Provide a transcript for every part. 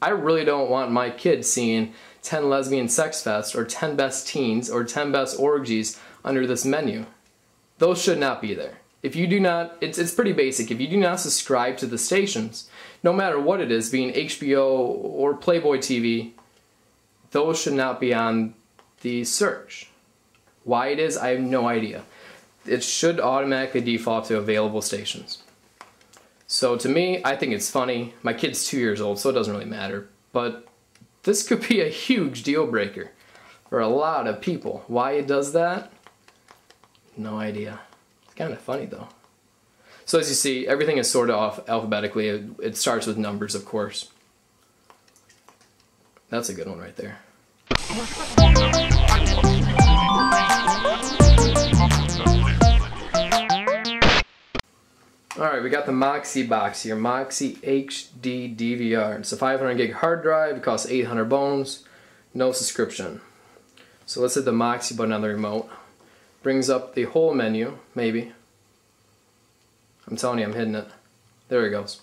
I really don't want my kids seeing 10 lesbian sex fests or 10 best teens or 10 best orgies under this menu. Those should not be there. If you do not, it's pretty basic. If you do not subscribe to the stations, no matter what it is, being HBO or Playboy TV, those should not be on the search. Why it is, I have no idea. It should automatically default to available stations. So to me, I think it's funny. My kid's 2 years old, so it doesn't really matter. But this could be a huge deal breaker for a lot of people. Why it does that? No idea. It's kind of funny though. So as you see, everything is sorted off alphabetically. It starts with numbers, of course. That's a good one right there. Alright, we got the Moxi box here, Moxi HD DVR. It's a 500 gig hard drive, it costs 800 bones, no subscription. So let's hit the Moxi button on the remote. Brings up the whole menu, maybe. I'm telling you, I'm hitting it. There it goes.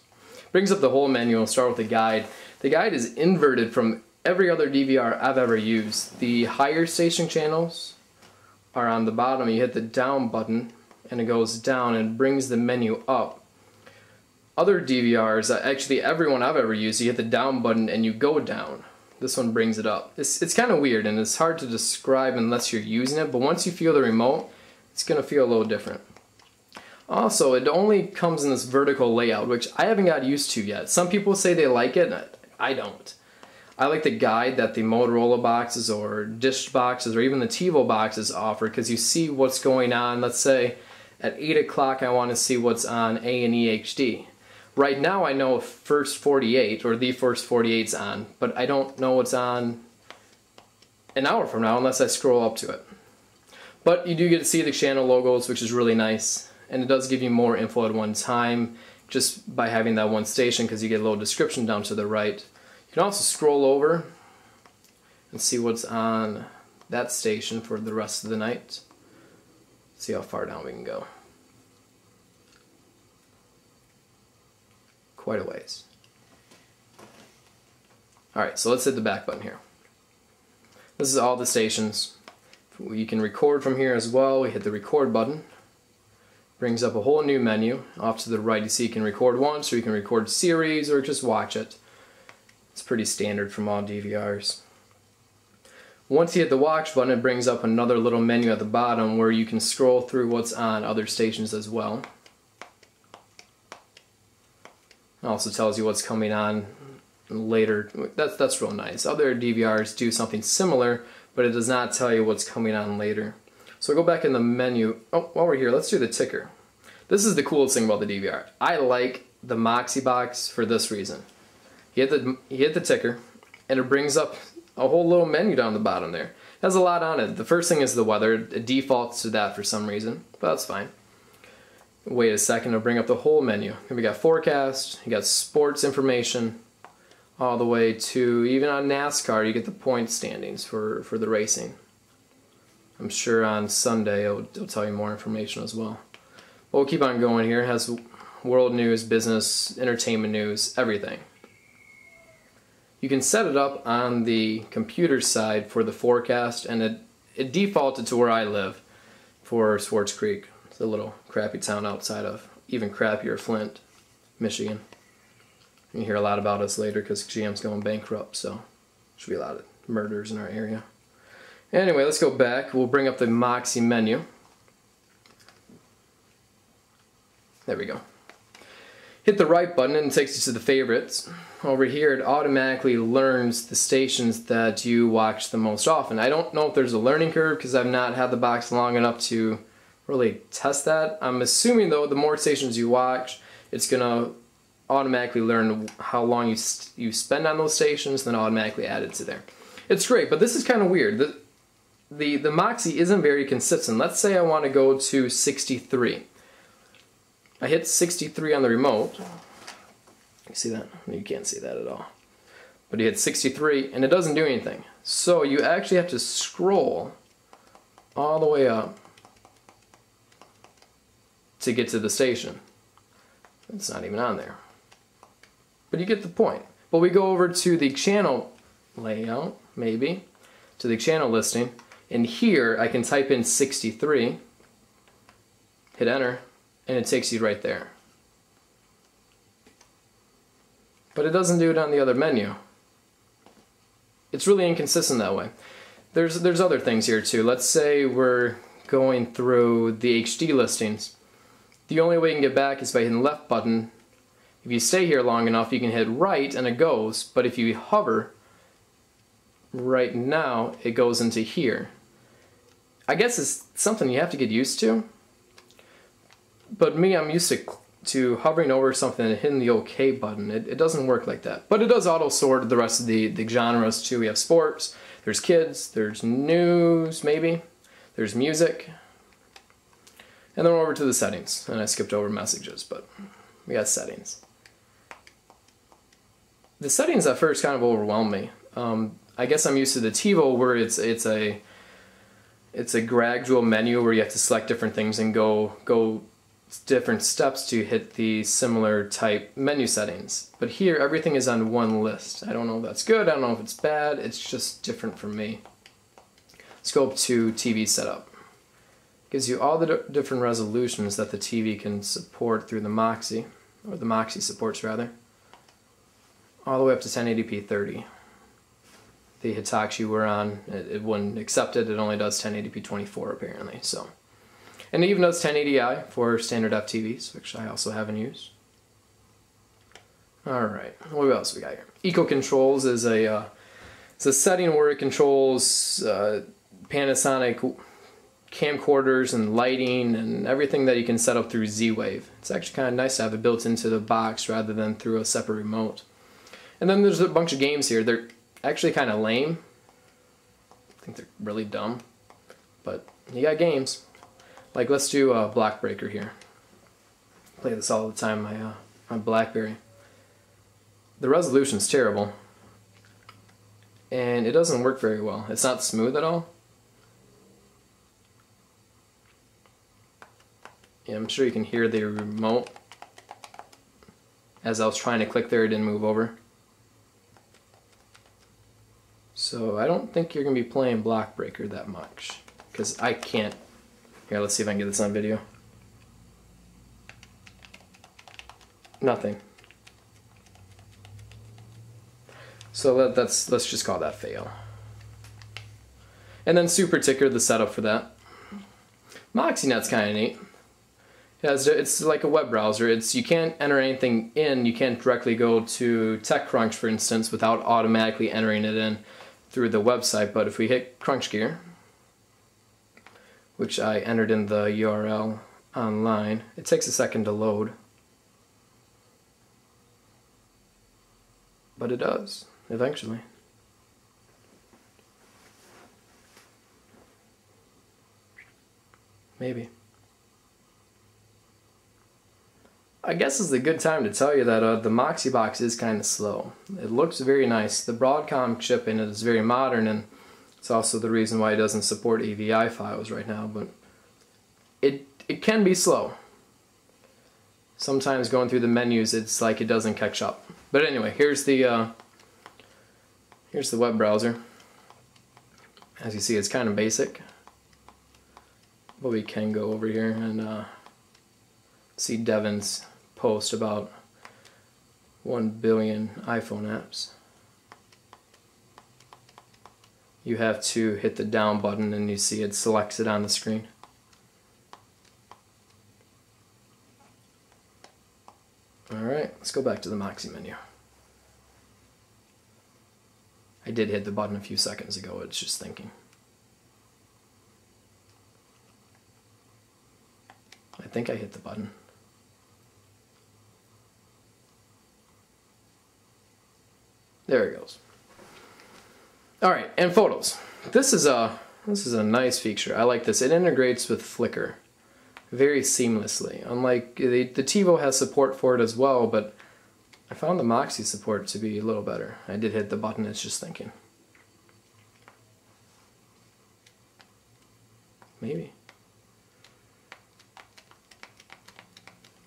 Brings up the whole menu. I'll start with the guide. The guide is inverted from every other DVR I've ever used. The higher station channels are on the bottom. You hit the down button and it goes down and brings the menu up. Other DVRs, actually every one I've ever used, you hit the down button and you go down. This one brings it up. It's kind of weird and it's hard to describe unless you're using it, but once you feel the remote, it's going to feel a little different. Also, it only comes in this vertical layout, which I haven't got used to yet. Some people say they like it, I don't. I like the guide that the Motorola boxes or Dish boxes or even the TiVo boxes offer, because you see what's going on. Let's say at 8 o'clock I want to see what's on A&E HD. Right now I know first 48 or the first 48's on, but I don't know what's on an hour from now unless I scroll up to it. But you do get to see the channel logos, which is really nice, and it does give you more info at one time just by having that one station, because you get a little description down to the right. You can also scroll over and see what's on that station for the rest of the night. See how far down we can go. Quite a ways. Alright, so let's hit the back button here. This is all the stations. You can record from here as well. We hit the record button. Brings up a whole new menu. Off to the right you see you can record once, or you can record series, or just watch it. It's pretty standard from all DVRs. Once you hit the watch button, it brings up another little menu at the bottom where you can scroll through what's on other stations as well. It also tells you what's coming on later. That's real nice. Other DVRs do something similar, but it does not tell you what's coming on later. So go back in the menu. Oh, while we're here, let's do the ticker. This is the coolest thing about the DVR. I like the Moxi box for this reason. You hit the ticker, and it brings up a whole little menu down the bottom there. It has a lot on it. The first thing is the weather. It defaults to that for some reason, but that's fine. Wait a second, it'll bring up the whole menu. And we got forecast, you got sports information, all the way to, even on NASCAR, you get the point standings for the racing. I'm sure on Sunday it'll tell you more information as well. But we'll keep on going here. It has world news, business, entertainment news, everything. You can set it up on the computer side for the forecast, and it defaulted to where I live for Swartz Creek. It's a little crappy town outside of even crappier Flint, Michigan. You hear a lot about us later because GM's going bankrupt, so should be a lot of murders in our area. Anyway, let's go back. We'll bring up the Moxi menu. There we go. Hit the right button and it takes you to the favorites. Over here it automatically learns the stations that you watch the most often. I don't know if there's a learning curve because I've not had the box long enough to really test that. I'm assuming though the more stations you watch, it's going to automatically learn how long you spend on those stations, then automatically add it to there. It's great, but this is kind of weird. The Moxi isn't very consistent. Let's say I want to go to 63. I hit 63 on the remote. You see that? You can't see that at all. But you hit 63 and it doesn't do anything. So you actually have to scroll all the way up to get to the station. It's not even on there. But you get the point. But But we go over to the channel layout, maybe, to the channel listing, and here I can type in 63, hit enter, and it takes you right there. But it doesn't do it on the other menu. It's really inconsistent that way. There's other things here too. Let's say we're going through the HD listings. The only way you can get back is by hitting the left button. If you stay here long enough, you can hit right and it goes, but if you hover right now, it goes into here. I guess it's something you have to get used to, but me, I'm used to hovering over something and hitting the OK button. It doesn't work like that. But it does auto-sort the rest of the genres too. We have sports, there's kids, there's news maybe, there's music, and then we're over to the settings. And I skipped over messages, but we got settings. The settings at first kind of overwhelmed me. I guess I'm used to the TiVo where it's a gradual menu where you have to select different things and go different steps to hit the similar type menu settings. But here everything is on one list. I don't know if that's good, I don't know if it's bad, it's just different for me. Let's go up to TV setup. Gives you all the different resolutions that the TV can support through the Moxi, or the Moxi supports rather. All the way up to 1080p 30. The Hitachi we're on, it wouldn't accept it, it only does 1080p 24 apparently, so. And it even does 1080i for standard FTVs, which I also have in use. Alright, what else we got here? Eco Controls is it's a setting where it controls Panasonic camcorders and lighting and everything that you can set up through Z-Wave. It's actually kind of nice to have it built into the box rather than through a separate remote. And then there's a bunch of games here. They're actually kind of lame. I think they're really dumb. But you got games. Like, let's do Block Breaker here. Play this all the time on my BlackBerry. The resolution's terrible. And it doesn't work very well. It's not smooth at all. Yeah, I'm sure you can hear the remote. As I was trying to click there, it didn't move over. So I don't think you're going to be playing Block Breaker that much. Because I can't. Here, let's see if I can get this on video. Nothing. So let's just call that fail. And then Super Ticker, the setup for that. MoxiNet's kind of neat. It's like a web browser. You can't enter anything in. You can't directly go to TechCrunch, for instance, without automatically entering it in through the website. But if we hit Crunch Gear, which I entered in the URL online, it takes a second to load. But it does, eventually. Maybe. I guess it's a good time to tell you that the Moxi box is kind of slow. It looks very nice. The Broadcom chip in it is very modern, and it's also the reason why it doesn't support AVI files right now, but it can be slow. Sometimes going through the menus, it's like it doesn't catch up. But anyway, here's the web browser. As you see, it's kind of basic. But we can go over here and see Devin's post about 1 billion iPhone apps. You have to hit the down button and you see it selects it on the screen. Alright, let's go back to the Moxi menu. I did hit the button a few seconds ago, it's just thinking. I think I hit the button. There it goes. Alright, and photos. This is a nice feature. I like this. It integrates with Flickr very seamlessly. Unlike the TiVo has support for it as well, but I found the Moxi support to be a little better. I did hit the button, it's just thinking. Maybe.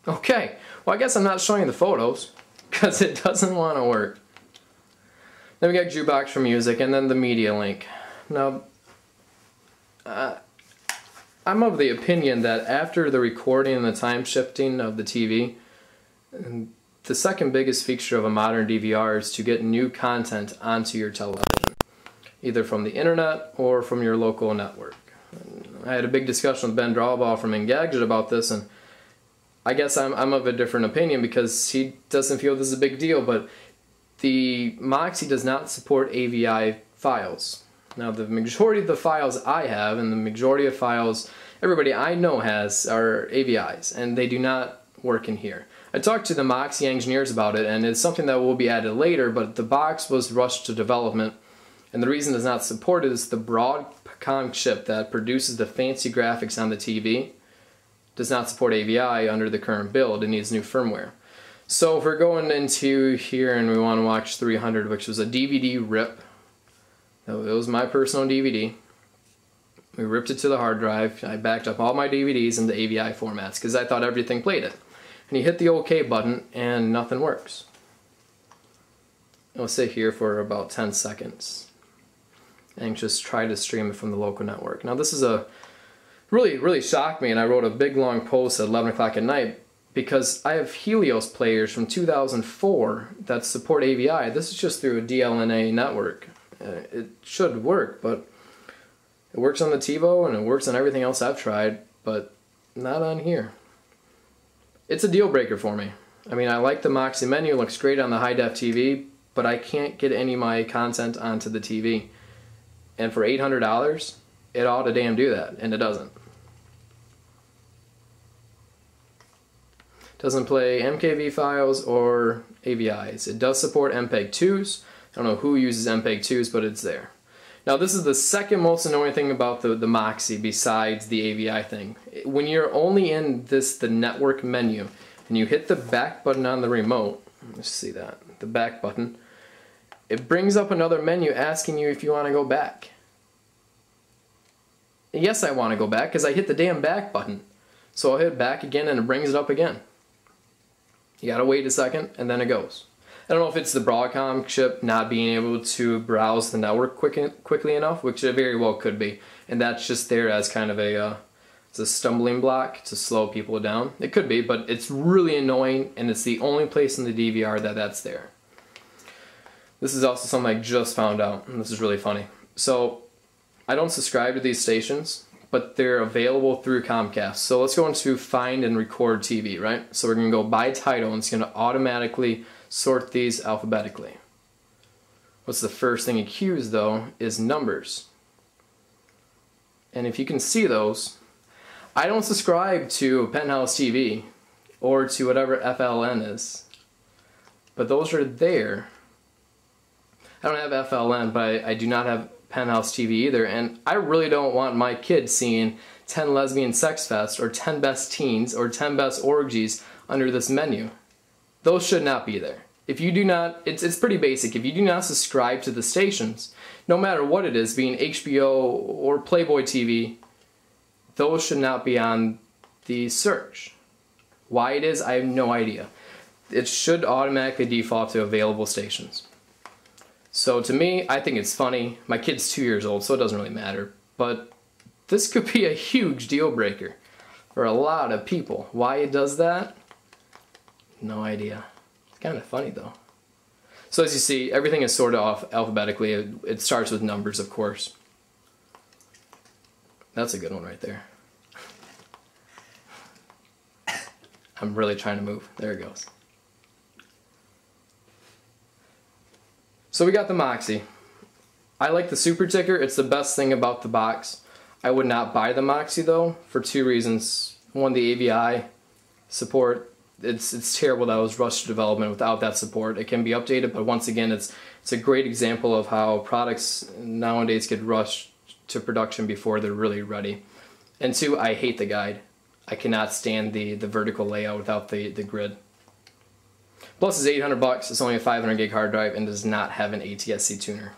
Okay, well I guess I'm not showing the photos because it doesn't want to work. Then we got jukebox for music, and then the media link. Now, I'm of the opinion that after the recording and the time shifting of the TV, the second biggest feature of a modern DVR is to get new content onto your television, either from the internet or from your local network. I had a big discussion with Ben Drawball from Engadget about this, and I guess I'm of a different opinion because he doesn't feel this is a big deal, but the Moxi does not support AVI files. Now, the majority of the files I have and the majority of files everybody I know has are AVIs, and they do not work in here. I talked to the Moxi engineers about it, and it's something that will be added later, but the box was rushed to development, and the reason it's not supported is the Broadcom chip that produces the fancy graphics on the TV does not support AVI under the current build. It needs new firmware. So if we're going into here and we want to watch 300, which was a DVD rip, it was my personal DVD. We ripped it to the hard drive. I backed up all my DVDs into AVI formats because I thought everything played it. And you hit the OK button and nothing works. It'll sit here for about 10 seconds and just try to stream it from the local network. Now this is a really shocked me, and I wrote a big long post at 11 o'clock at night because I have Helios players from 2004 that support AVI. This is just through a DLNA network. It should work, but it works on the TiVo and it works on everything else I've tried, but not on here. It's a deal breaker for me. I mean, I like the Moxi menu, it looks great on the high-def TV, but I can't get any of my content onto the TV. And for $800, it ought to damn do that, and it doesn't. It doesn't play MKV files or AVIs. It does support MPEG-2s. I don't know who uses MPEG-2s, but it's there. Now this is the second most annoying thing about the Moxi besides the AVI thing. When you're only in the network menu and you hit the back button on the remote, let's see that, the back button, it brings up another menu asking you if you want to go back. Yes, I want to go back because I hit the damn back button. So I'll hit back again and it brings it up again. You gotta wait a second and then it goes. I don't know if it's the Broadcom chip not being able to browse the network quickly enough, which it very well could be. And that's just there as kind of it's a stumbling block to slow people down. It could be, but it's really annoying, and it's the only place in the DVR that's there. This is also something I just found out, and this is really funny. So, I don't subscribe to these stations, but they're available through Comcast. So let's go into Find and Record TV, right? So we're going to go by title, and it's going to automatically sort these alphabetically. What's the first thing it cues, though, is numbers. And if you can see those, I don't subscribe to Penthouse TV or to whatever FLN is, but those are there. I don't have FLN, but I do not have Penthouse TV either, and I really don't want my kids seeing 10 lesbian sex fests or 10 best teens or 10 best orgies under this menu. Those should not be there. If you do not, it's pretty basic. If you do not subscribe to the stations, no matter what it is, being HBO or Playboy TV, those should not be on the search. Why it is, I have no idea. It should automatically default to available stations. So to me, I think it's funny. My kid's 2 years old, so it doesn't really matter. But this could be a huge deal breaker for a lot of people. Why it does that? No idea. It's kind of funny though. So as you see, everything is sorted off alphabetically. It starts with numbers, of course. That's a good one right there. I'm really trying to move. There it goes. So we got the Moxi. I like the Super Ticker. It's the best thing about the box. I would not buy the Moxi though for two reasons. One, the AVI support. It's terrible that it was rushed to development without that support. It can be updated, but once again, it's a great example of how products nowadays get rushed to production before they're really ready. And two, I hate the guide. I cannot stand the vertical layout without the grid. Plus it's $800, it's only a 500 gig hard drive and does not have an ATSC tuner.